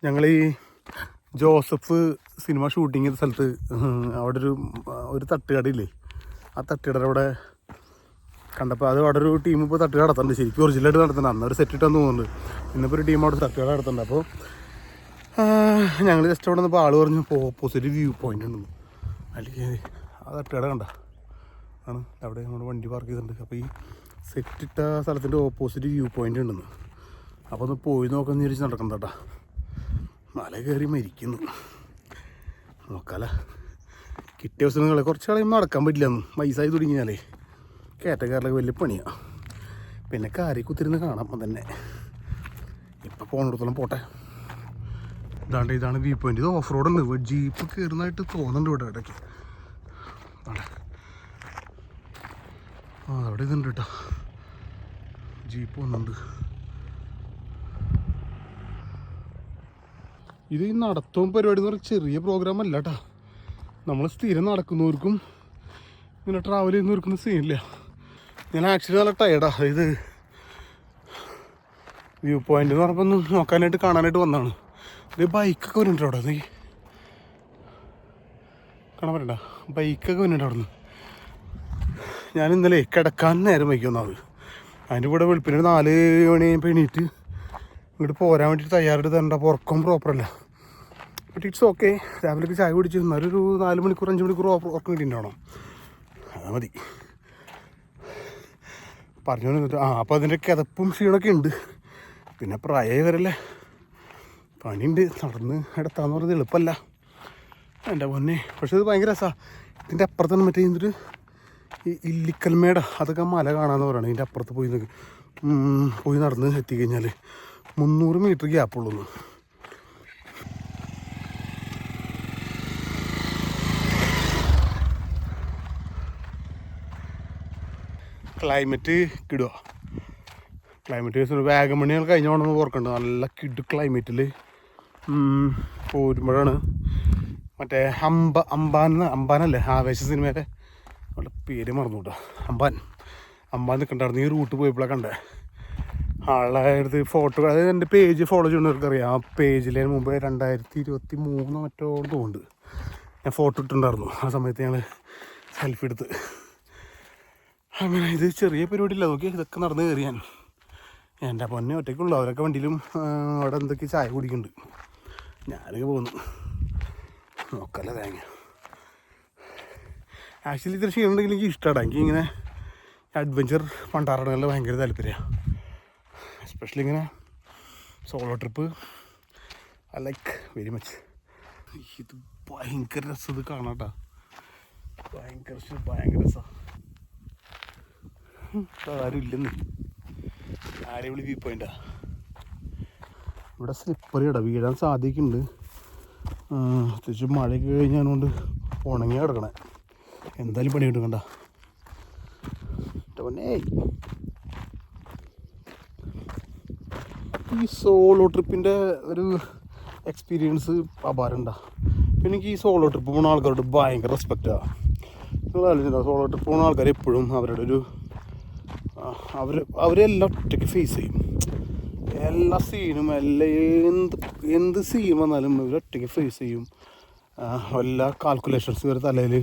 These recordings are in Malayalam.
ഞങ്ങൾ ഈ ജോസഫ് സിനിമ ഷൂട്ടിങ് ചെയ്ത സ്ഥലത്ത് അവിടെ ഒരു തട്ടുകടയില്ലേ, ആ തട്ടുകട അവിടെ കണ്ടപ്പോൾ അത് അവിടെ ഒരു ടീം ഇപ്പോൾ തട്ടുകട നടത്തുന്നുണ്ട്. ശരിക്കും ഒറിജിനലായിട്ട് നടത്തുന്നുണ്ട്. അന്ന് ഒരു സെറ്റ് ഇട്ടെന്ന് തോന്നുന്നുണ്ട്. ഇന്നിപ്പോൾ ഒരു ടീം അവിടെ തട്ടുകട നടത്തുന്നുണ്ട്. അപ്പോൾ ഞങ്ങൾ ജസ്റ്റ് അവിടെ നിന്നപ്പോൾ ആൾ പറഞ്ഞു ഓപ്പോസിറ്റ് വ്യൂ പോയിൻ്റ് ഉണ്ടെന്ന്. അല്ലെങ്കിൽ ആ തട്ടുകട കണ്ട ആണ് അവിടെ നമ്മൾ വണ്ടി പാർക്ക് ചെയ്തിട്ടുണ്ട്. അപ്പോൾ ഈ സെറ്റിട്ട സ്ഥലത്തിൻ്റെ ഓപ്പോസിറ്റ് വ്യൂ പോയിൻ്റ് ഉണ്ടെന്ന്. അപ്പോൾ ഒന്ന് പോയി നോക്കാമെന്ന് വിചാരിച്ച് നടക്കണ്ട കേട്ടോ. മല കയറി മരിക്കുന്നു. നോക്കാല കിട്ടിയ ദിവസങ്ങളെ കുറച്ച് കളയുമ്പോൾ നടക്കാൻ പറ്റില്ല. വയസ്സായി തുടങ്ങിയാലേ കയറ്റക്കാരിലൊക്കെ വലിയ പണിയാണ്. പിന്നെ കാരി കുത്തിരുന്ന് കാണാം തന്നെ. ഇപ്പം പോകണിടത്തോളം പോട്ടെ. ഇതാണ് വ്യൂ പോയിൻ്റ്. ഇത് ഓഫ് റോഡ് ഉണ്ട്. ജീപ്പ് കയറുന്നതായിട്ട് തോന്നുന്നുണ്ട് ഇവിടെ ഇടയ്ക്ക്. അവിടെ ഇതുണ്ട് കേട്ടോ, ജീപ്പ് വന്നുണ്ട്. ഇത് ഈ നടത്തവും പരിപാടി എന്ന് പറഞ്ഞാൽ ചെറിയ പ്രോഗ്രാം അല്ല കേട്ടോ. നമ്മൾ സ്ഥിരം നടക്കുന്നവർക്കും ഇങ്ങനെ ട്രാവൽ ചെയ്യുന്നവർക്കൊന്നും സീനില്ല. ഞാൻ ആക്ച്വലി നല്ല ടയർഡാ. ഇത് വ്യൂ പോയിൻ്റ് എന്ന് പറഞ്ഞപ്പോൾ ഒന്ന് നോക്കാനായിട്ട് കാണാനായിട്ട് വന്നതാണ്. ഇത് ബൈക്കൊക്കെ വരുന്നുണ്ട് അവിടെ. നീ കാണാൻ പറ്റണ്ട, ബൈക്കൊക്കെ വരുന്നുണ്ട് അവിടെ നിന്ന്. ഞാൻ ഇന്നലെ കിടക്കാൻ നേരം വയ്ക്കുന്നത്. അതിൻ്റെ കൂടെ വെളുപ്പിന് 4 മണി എണീറ്റ് ഇങ്ങോട്ട് പോരാൻ വേണ്ടിയിട്ട് തയ്യാറെടുത്ത് തരണ്ട. അപ്പോൾ ഉറക്കം പ്രോപ്പറല്ല. But it's okay. രാവിലേക്ക് ചായ കുടിച്ച് എന്നാലും ഒരു 4 മണിക്കൂർ 5 മണിക്കൂർ ഉറക്കം കിട്ടിയിട്ടുണ്ടാവണം. അത് മതി പറഞ്ഞു വന്നിട്ട്. അപ്പോൾ അതിൻ്റെ കിതപ്പും ക്ഷീണമൊക്കെ ഉണ്ട്. പിന്നെ പ്രായമായി വരല്ലേ, പണിയുണ്ട്. നടന്ന് എടുത്താന്ന് പറയുന്നത് എളുപ്പമല്ല എൻ്റെ പൊന്നെ. പക്ഷേ ഇത് ഭയങ്കര രസമാണ്. ഇതിൻ്റെ അപ്പുറത്താണ് മറ്റേ ഇതൊരു ഈ ഇല്ലിക്കൽമേട, അതൊക്കെ മല കാണാമെന്ന് പറയുന്നത്. ഇതിൻ്റെ അപ്പുറത്ത് പോയി നടന്ന് എത്തിക്കഴിഞ്ഞാൽ 300 മീറ്റർ ഗ്യാപ്പുള്ളൂ. ക്ലൈമറ്റ് കിടുക. ക്ലൈമറ്റ് വാഗമണികൾ കഴിഞ്ഞോണ്ടെന്ന് ഓർക്കുന്നുണ്ട്. നല്ല കിടു ക്ലൈമറ്റിൽ പോരുമ്പോഴാണ് മറ്റേ അമ്പാനല്ലേ ആവേശ സിനിമയുടെ അവളുടെ പേര് മറന്നു കേട്ടോ. അമ്പാൻ നിൽക്കണ്ടായിരുന്നു. ഈ റൂട്ട് പോയപ്പോഴാണ് കണ്ടേ. ആളെ അടുത്ത് ഫോട്ടോ, അതായത് എൻ്റെ പേജ് ഫോളോ ചെയ്യുന്നവർക്കറിയാം. ആ പേജിൽ മുമ്പ് 2023 മറ്റോ തോന്നുന്നുണ്ട് ഞാൻ ഫോട്ടോ ഇട്ടിട്ടുണ്ടായിരുന്നു. ആ സമയത്ത് ഞങ്ങൾ സെൽഫി എടുത്ത്. അങ്ങനെ ഇത് ചെറിയ പരിപാടിയില്ല. നോക്കി ഇതൊക്കെ നടന്ന് കയറിയാൻ എൻ്റെ പൊന്നെ ഒറ്റയ്ക്കുള്ളൂ. അവരൊക്കെ വണ്ടിയിലും അവിടെ എന്തൊക്കെ ചായ കുടിക്കുന്നുണ്ട്. ഞാനൊക്കെ പോകുന്നു. നോക്കല്ല തേങ്ങ. ആക്ച്വലി ഇത്ര ക്ഷീണമുണ്ടെങ്കിൽ എനിക്ക് ഇഷ്ടമാണ്. എനിക്ക് ഇങ്ങനെ അഡ്വഞ്ചർ പണ്ടാറങ്ങളിൽ ഭയങ്കര താല്പര്യമാണ്. എസ്പെഷ്യലി ഇങ്ങനെ solo trip I like very much. ഇത് ഭയങ്കര രസം. ഇത് കാണാട്ടോ, ഭയങ്കര രസമാണ്. ആരും ഇല്ലെന്ന്. ആരെ വിളി വ്യൂ പോയിൻ്റാ. ഇവിടെ സ്ലിപ്പറി ഇടാം, വീഴാൻ സാധ്യതയുണ്ട്. അത്യാവശ്യം മഴയൊക്കെ കഴിഞ്ഞതുകൊണ്ട് ഉണങ്ങി കിടക്കണേ. എന്തായാലും പണി കിട്ടും. കണ്ട ഈ സോളോ ട്രിപ്പിൻ്റെ ഒരു എക്സ്പീരിയൻസ് അപാരമുണ്ടാ. പിന്നെ എനിക്ക് ഈ സോളോ ട്രിപ്പ് പോകുന്ന ആൾക്കാരോട് ഭയങ്കര റെസ്പെക്റ്റാണ്. നിങ്ങൾ ആലോചിച്ചിട്ടുണ്ടോ, സോളോ ട്രിപ്പ് പോകുന്ന ആൾക്കാർ എപ്പോഴും അവരുടെ ഒരു അവരെല്ലാം ഒറ്റയ്ക്ക് ഫേസ് ചെയ്യും. എല്ലാ സീനും എന്ത് സീൻ വന്നാലും ഇവർ ഒറ്റയ്ക്ക് ഫേസ് ചെയ്യും. എല്ലാ കാൽക്കുലേഷൻസ് ഇവരെ തലയിൽ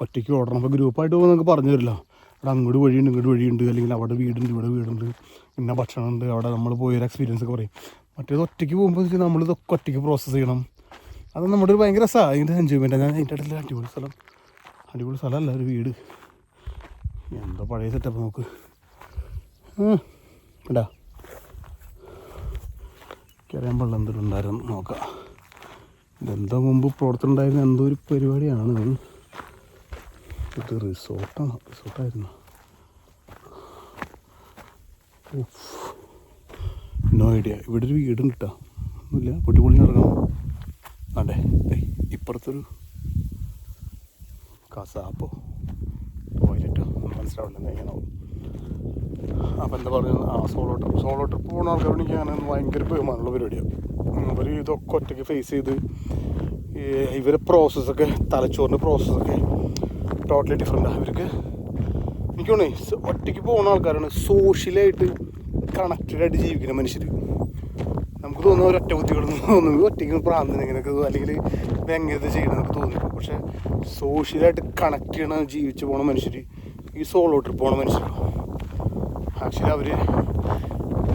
ഒറ്റയ്ക്ക് ഓടണം. അപ്പോൾ ഗ്രൂപ്പായിട്ട് പോകുമ്പോൾ നമുക്ക് പറഞ്ഞു തരില്ല, അവിടെ അങ്ങോട്ട് വഴിയുണ്ട് ഇങ്ങോട്ട് വഴിയുണ്ട്, അല്ലെങ്കിൽ അവിടെ വീടുണ്ട് ഇവിടെ വീടുണ്ട്, പിന്നെ ഭക്ഷണമുണ്ട്, അവിടെ നമ്മൾ പോയൊരു എക്സ്പീരിയൻസ് ഒക്കെ പറയും. മറ്റേത് ഒറ്റയ്ക്ക് പോകുമ്പോൾ നമ്മളിതൊക്കെ ഒറ്റയ്ക്ക് പ്രോസസ്സ് ചെയ്യണം. അത് നമ്മുടെ ഒരു ഭയങ്കര രസമാണ്. അതിൻ്റെ എൻജോയ്മെൻറ്റാണ്. ഞാൻ അതിൻ്റെ ഇടയിൽ അടിപൊളി സ്ഥലമല്ല ഒരു വീട്. എന്താ പഴയ സെറ്റപ്പ് നോക്ക്. ഇടാ എനിക്കറിയാൻ പാടില്ല എന്തൊരു ഉണ്ടായിരുന്നു. നോക്കാം. ഇതെന്താ മുമ്പ് പുറത്തുണ്ടായിരുന്ന എന്തോ ഒരു പരിപാടിയാണ്. ഇത് റിസോർട്ടായിരുന്നു. No idea. ഇവിടെ ഒരു വീടുണ്ട് കേട്ടോ. ഒന്നുമില്ല, പൊട്ടിപ്പൊളി നടക്കണം. അതെ, ഇപ്പുറത്തൊരു കസാപ്പോ ടോയ്ലറ്റോ മനസ്സിലാവില്ല എങ്ങനെയാവും. അപ്പോൾ എന്താ പറയുന്നത്, സോളോ ട്രിപ്പ് പോകുന്ന ആൾക്കാരോട് എനിക്ക് അങ്ങനെ ഭയങ്കര ബഹുമാനമുള്ള പരിപാടിയാണ്. അവർ ഇതൊക്കെ ഒറ്റയ്ക്ക് ഫേസ് ചെയ്ത് ഇവരെ പ്രോസസ്സൊക്കെ, തലച്ചോറിൻ്റെ പ്രോസസ്സൊക്കെ ടോട്ടലി ഡിഫറെൻ്റാണ്. അവർക്ക് എനിക്ക് തോന്നുന്നു ഒറ്റയ്ക്ക് പോകുന്ന ആൾക്കാരാണ് സോഷ്യലായിട്ട് കണക്റ്റഡായിട്ട് ജീവിക്കുന്ന മനുഷ്യർ. നമുക്ക് തോന്നുന്നു ഒരൊറ്റ ബുദ്ധികളൊന്നും തോന്നുന്നു ഒറ്റയ്ക്ക് പ്രാന്തം ഇങ്ങനെയൊക്കെ അല്ലെങ്കിൽ എങ്ങനെ ചെയ്യണമെന്നൊക്കെ തോന്നിപ്പോൾ. പക്ഷേ സോഷ്യലായിട്ട് കണക്ട് ചെയ്യണ ജീവിച്ച് പോണ മനുഷ്യർ, ഈ സോളോ ട്രിപ്പ് പോണ മനുഷ്യർ ആക്ച്വലി അവർ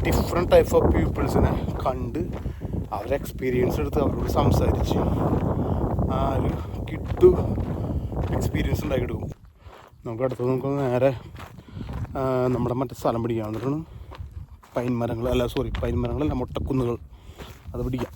ഡിഫറെൻറ്റ് ടൈപ്പ് ഓഫ് പീപ്പിൾസിനെ കണ്ട് അവരെ എക്സ്പീരിയൻസ് എടുത്ത് അവരോട് സംസാരിച്ച് ആ ഒരു കിട്ടു എക്സ്പീരിയൻസ് ഉണ്ടാക്കിയെടുക്കും. നമുക്ക് അടുത്തത് നമുക്ക് നേരെ നമ്മുടെ മറ്റേ സ്ഥലം പിടിക്കാം. എന്നിട്ടാണ് പൈൻ മരങ്ങളല്ല, മൊട്ടക്കുന്നുകൾ അത് പിടിക്കാം.